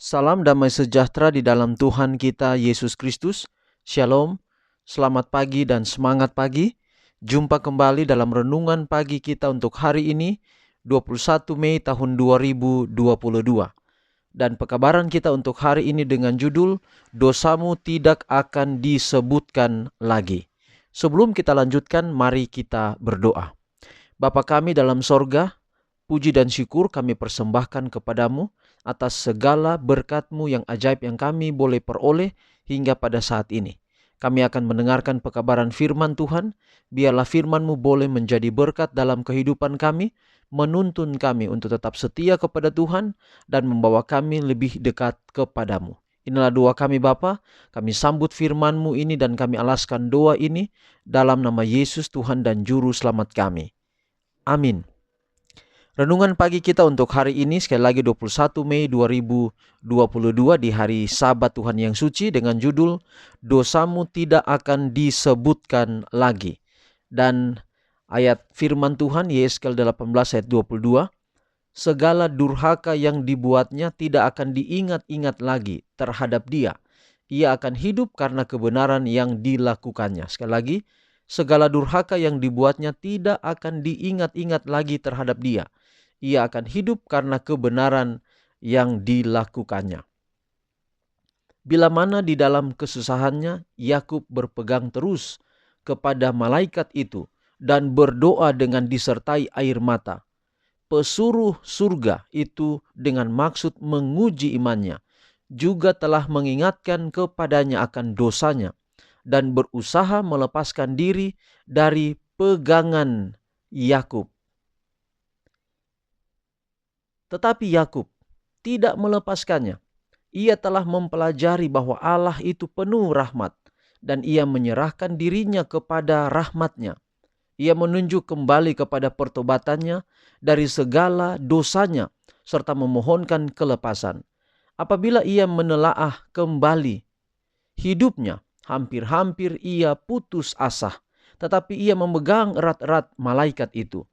Salam damai sejahtera di dalam Tuhan kita Yesus Kristus. Shalom, selamat pagi dan semangat pagi. Jumpa kembali dalam renungan pagi kita untuk hari ini, 21 Mei tahun 2022. Dan pekabaran kita untuk hari ini dengan judul, Dosamu tidak akan disebutkan lagi. Sebelum kita lanjutkan, mari kita berdoa. Bapa kami dalam sorga, puji dan syukur kami persembahkan kepadamu atas segala berkat-Mu yang ajaib yang kami boleh peroleh hingga pada saat ini. Kami akan mendengarkan pekabaran firman Tuhan. Biarlah firman-Mu boleh menjadi berkat dalam kehidupan kami, menuntun kami untuk tetap setia kepada Tuhan dan membawa kami lebih dekat kepadamu. Inilah doa kami Bapa. Kami sambut firman-Mu ini dan kami alaskan doa ini dalam nama Yesus Tuhan dan Juru Selamat kami. Amin. Renungan pagi kita untuk hari ini sekali lagi 21 Mei 2022 di hari Sabat Tuhan yang suci dengan judul Dosamu tidak akan disebutkan lagi. Dan ayat firman Tuhan Yeskel 18 ayat 22, segala durhaka yang dibuatnya tidak akan diingat-ingat lagi terhadap dia. Ia akan hidup karena kebenaran yang dilakukannya. Sekali lagi, segala durhaka yang dibuatnya tidak akan diingat-ingat lagi terhadap dia. Ia akan hidup karena kebenaran yang dilakukannya. Bila mana di dalam kesusahannya, Yakub berpegang terus kepada malaikat itu dan berdoa dengan disertai air mata. Pesuruh surga itu dengan maksud menguji imannya, juga telah mengingatkan kepadanya akan dosanya dan berusaha melepaskan diri dari pegangan Yakub. Tetapi Yakub tidak melepaskannya. Ia telah mempelajari bahwa Allah itu penuh rahmat dan ia menyerahkan dirinya kepada rahmatnya. Ia menunjuk kembali kepada pertobatannya dari segala dosanya serta memohonkan kelepasan. Apabila ia menelaah kembali hidupnya, hampir-hampir ia putus asa, tetapi ia memegang erat-erat malaikat itu.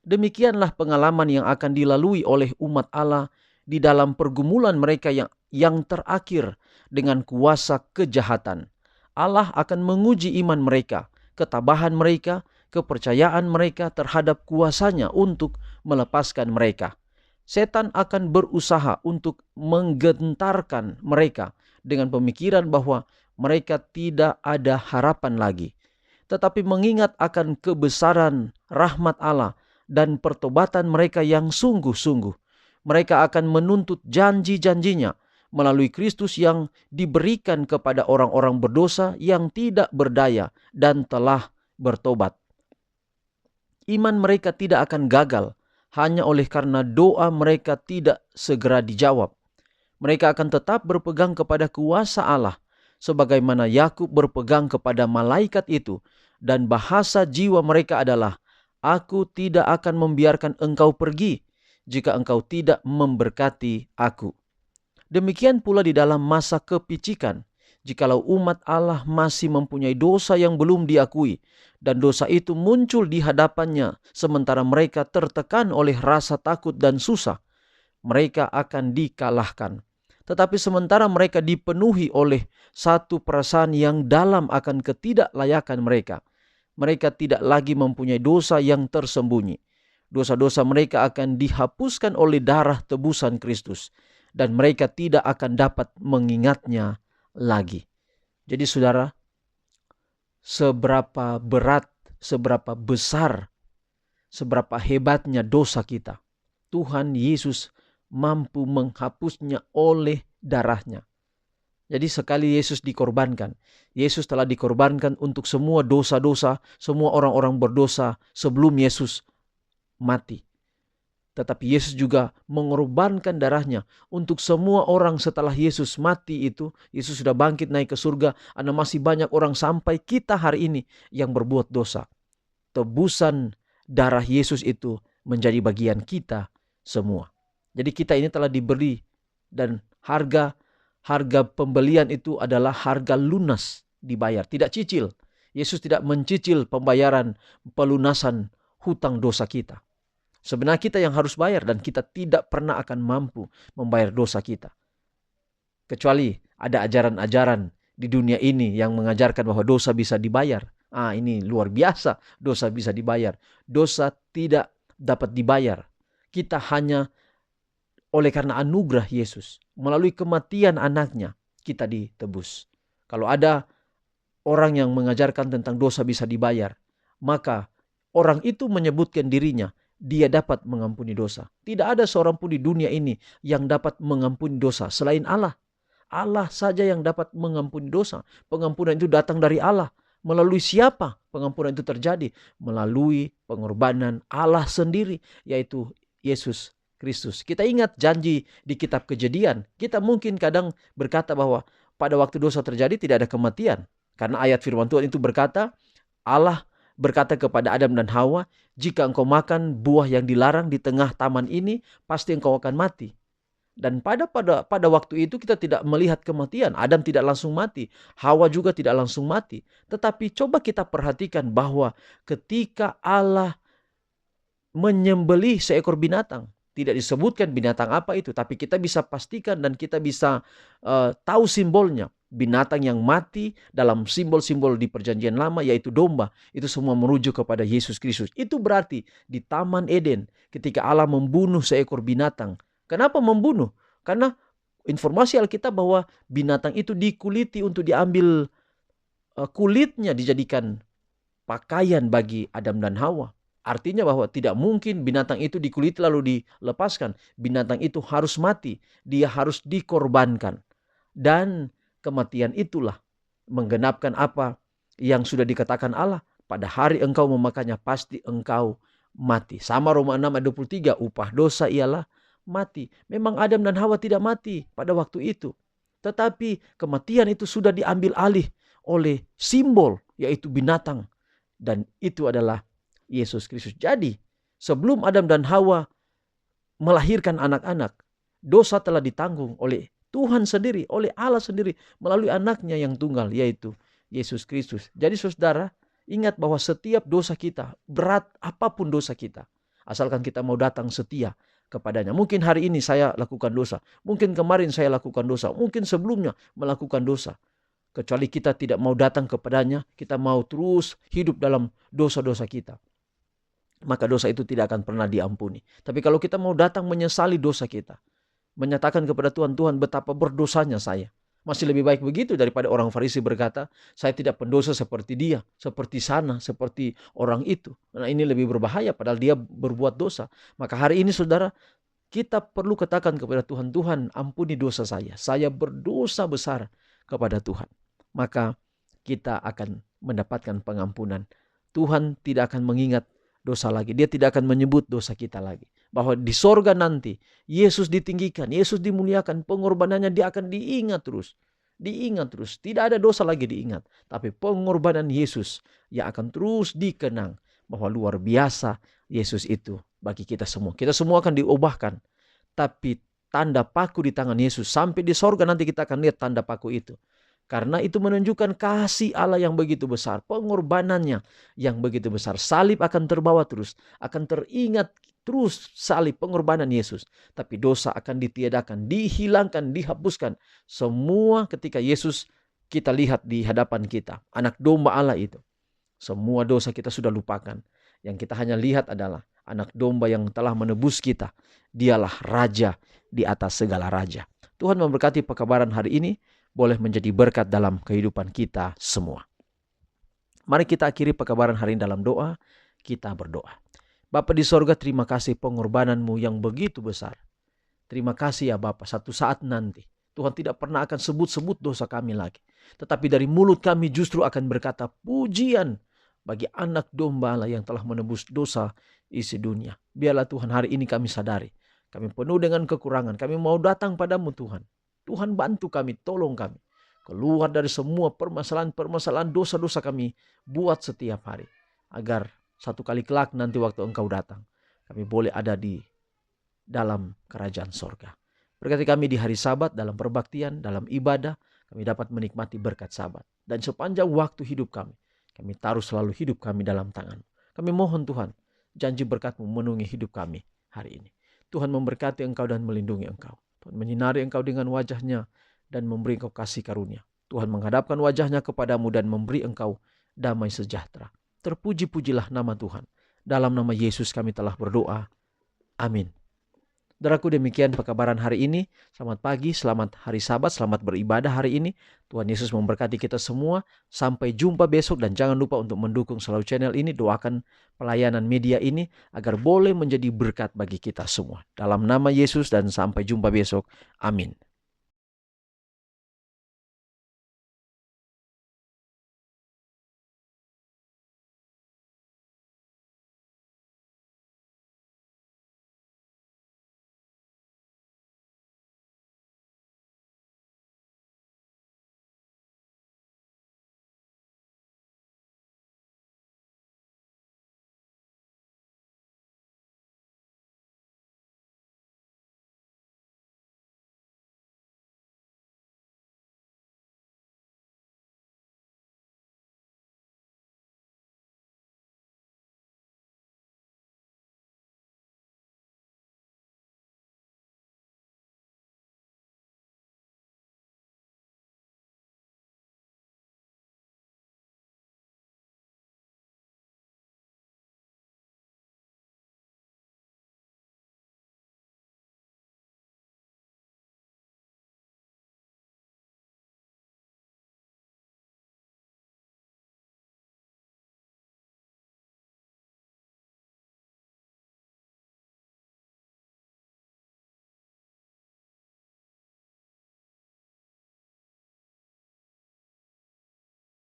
Demikianlah pengalaman yang akan dilalui oleh umat Allah di dalam pergumulan mereka yang terakhir dengan kuasa kejahatan. Allah akan menguji iman mereka, ketabahan mereka, kepercayaan mereka terhadap kuasanya untuk melepaskan mereka. Setan akan berusaha untuk menggentarkan mereka dengan pemikiran bahwa mereka tidak ada harapan lagi. Tetapi mengingat akan kebesaran rahmat Allah dan pertobatan mereka yang sungguh-sungguh, mereka akan menuntut janji-janjinya melalui Kristus yang diberikan kepada orang-orang berdosa yang tidak berdaya dan telah bertobat. Iman mereka tidak akan gagal hanya oleh karena doa mereka tidak segera dijawab. Mereka akan tetap berpegang kepada kuasa Allah, sebagaimana Yakub berpegang kepada malaikat itu, dan bahasa jiwa mereka adalah, Aku tidak akan membiarkan engkau pergi jika engkau tidak memberkati aku. Demikian pula di dalam masa kepicikan, jikalau umat Allah masih mempunyai dosa yang belum diakui, dan dosa itu muncul di hadapannya sementara mereka tertekan oleh rasa takut dan susah, mereka akan dikalahkan. Tetapi sementara mereka dipenuhi oleh satu perasaan yang dalam akan ketidaklayakan mereka, mereka tidak lagi mempunyai dosa yang tersembunyi. Dosa-dosa mereka akan dihapuskan oleh darah tebusan Kristus, dan mereka tidak akan dapat mengingatnya lagi. Jadi saudara, seberapa berat, seberapa besar, seberapa hebatnya dosa kita, Tuhan Yesus mampu menghapusnya oleh darahnya. Jadi sekali Yesus dikorbankan, Yesus telah dikorbankan untuk semua dosa-dosa, semua orang-orang berdosa sebelum Yesus mati. Tetapi Yesus juga mengorbankan darahnya untuk semua orang setelah Yesus mati itu. Yesus sudah bangkit naik ke surga, ada masih banyak orang sampai kita hari ini yang berbuat dosa. Tebusan darah Yesus itu menjadi bagian kita semua. Jadi kita ini telah diberi, dan harga pembelian itu adalah harga lunas dibayar, tidak cicil. Yesus tidak mencicil pembayaran pelunasan hutang dosa kita. Sebenarnya kita yang harus bayar dan kita tidak pernah akan mampu membayar dosa kita. Kecuali ada ajaran-ajaran di dunia ini yang mengajarkan bahwa dosa bisa dibayar. Ini luar biasa, dosa bisa dibayar. Dosa tidak dapat dibayar. Kita hanya oleh karena anugerah Yesus, melalui kematian anaknya, kita ditebus. Kalau ada orang yang mengajarkan tentang dosa bisa dibayar, maka orang itu menyebutkan dirinya, dia dapat mengampuni dosa. Tidak ada seorang pun di dunia ini yang dapat mengampuni dosa selain Allah. Allah saja yang dapat mengampuni dosa. Pengampunan itu datang dari Allah. Melalui siapa pengampunan itu terjadi? Melalui pengorbanan Allah sendiri, yaitu Yesus Kristus. Kita ingat janji di kitab Kejadian. Kita mungkin kadang berkata bahwa pada waktu dosa terjadi tidak ada kematian. Karena ayat firman Tuhan itu berkata, Allah berkata kepada Adam dan Hawa, jika engkau makan buah yang dilarang di tengah taman ini, pasti engkau akan mati. Dan pada waktu itu kita tidak melihat kematian. Adam tidak langsung mati, Hawa juga tidak langsung mati. Tetapi coba kita perhatikan bahwa ketika Allah menyembelih seekor binatang, tidak disebutkan binatang apa itu, tapi kita bisa pastikan dan kita bisa tahu simbolnya. Binatang yang mati dalam simbol-simbol di perjanjian lama, yaitu domba, itu semua merujuk kepada Yesus Kristus. Itu berarti di Taman Eden ketika Allah membunuh seekor binatang. Kenapa membunuh? Karena informasi Alkitab bahwa binatang itu dikuliti untuk diambil kulitnya dijadikan pakaian bagi Adam dan Hawa. Artinya bahwa tidak mungkin binatang itu dikuliti lalu dilepaskan. Binatang itu harus mati. Dia harus dikorbankan. Dan kematian itulah menggenapkan apa yang sudah dikatakan Allah. Pada hari engkau memakannya pasti engkau mati. Sama Roma 6 ayat 23. Upah dosa ialah mati. Memang Adam dan Hawa tidak mati pada waktu itu. Tetapi kematian itu sudah diambil alih oleh simbol, yaitu binatang. Dan itu adalah Yesus Kristus. Jadi sebelum Adam dan Hawa melahirkan anak-anak, dosa telah ditanggung oleh Tuhan sendiri, oleh Allah sendiri, melalui anaknya yang tunggal, yaitu Yesus Kristus. Jadi saudara, ingat bahwa setiap dosa kita, berat apapun dosa kita, asalkan kita mau datang setia kepadanya. Mungkin hari ini saya lakukan dosa, mungkin kemarin saya lakukan dosa, mungkin sebelumnya melakukan dosa. Kecuali kita tidak mau datang kepadanya, kita mau terus hidup dalam dosa-dosa kita, maka dosa itu tidak akan pernah diampuni. Tapi kalau kita mau datang menyesali dosa kita, menyatakan kepada Tuhan, Tuhan betapa berdosanya saya. Masih lebih baik begitu daripada orang Farisi berkata, saya tidak pendosa seperti dia, seperti sana, seperti orang itu. Nah, ini lebih berbahaya padahal dia berbuat dosa. Maka hari ini saudara, kita perlu katakan kepada Tuhan, Tuhan ampuni dosa saya berdosa besar kepada Tuhan. Maka kita akan mendapatkan pengampunan. Tuhan tidak akan mengingat dosa lagi. Dia tidak akan menyebut dosa kita lagi. Bahwa di sorga nanti, Yesus ditinggikan, Yesus dimuliakan, pengorbanannya dia akan diingat terus. Diingat terus. Tidak ada dosa lagi diingat. Tapi pengorbanan Yesus yang akan terus dikenang. Bahwa luar biasa Yesus itu bagi kita semua. Kita semua akan diubahkan. Tapi tanda paku di tangan Yesus. Sampai di sorga nanti kita akan lihat tanda paku itu. Karena itu menunjukkan kasih Allah yang begitu besar. Pengorbanannya yang begitu besar. Salib akan terbawa terus. Akan teringat terus salib pengorbanan Yesus. Tapi dosa akan ditiadakan, dihilangkan, dihapuskan. Semua ketika Yesus kita lihat di hadapan kita. Anak domba Allah itu. Semua dosa kita sudah lupakan. Yang kita hanya lihat adalah anak domba yang telah menebus kita. Dialah Raja di atas segala raja. Tuhan memberkati pekabaran hari ini. Boleh menjadi berkat dalam kehidupan kita semua. Mari kita akhiri pekabaran hari ini dalam doa. Kita berdoa. Bapa di sorga, terima kasih pengorbananmu yang begitu besar. Terima kasih ya Bapa, satu saat nanti Tuhan tidak pernah akan sebut-sebut dosa kami lagi. Tetapi dari mulut kami justru akan berkata pujian bagi anak domba Allah yang telah menebus dosa isi dunia. Biarlah Tuhan hari ini kami sadari. Kami penuh dengan kekurangan. Kami mau datang padamu Tuhan. Tuhan bantu kami, tolong kami. Keluar dari semua permasalahan-permasalahan dosa-dosa kami buat setiap hari. Agar satu kali kelak nanti waktu Engkau datang, kami boleh ada di dalam kerajaan sorga. Berkati kami di hari Sabat dalam perbaktian, dalam ibadah. Kami dapat menikmati berkat Sabat. Dan sepanjang waktu hidup kami taruh selalu hidup kami dalam tangan. Kami mohon Tuhan, janji berkat-Mu memenuhi hidup kami hari ini. Tuhan memberkati Engkau dan melindungi Engkau. Tuhan menyinari Engkau dengan wajah-Nya dan memberi engkau kasih karunia. Tuhan menghadapkan wajahnya kepadamu dan memberi engkau damai sejahtera. Terpuji-pujilah nama Tuhan. Dalam nama Yesus kami telah berdoa. Amin. Saudaraku, demikian pekabaran hari ini. Selamat pagi, selamat hari Sabat, selamat beribadah hari ini. Tuhan Yesus memberkati kita semua. Sampai jumpa besok dan jangan lupa untuk mendukung selalu channel ini. Doakan pelayanan media ini agar boleh menjadi berkat bagi kita semua. Dalam nama Yesus dan sampai jumpa besok. Amin.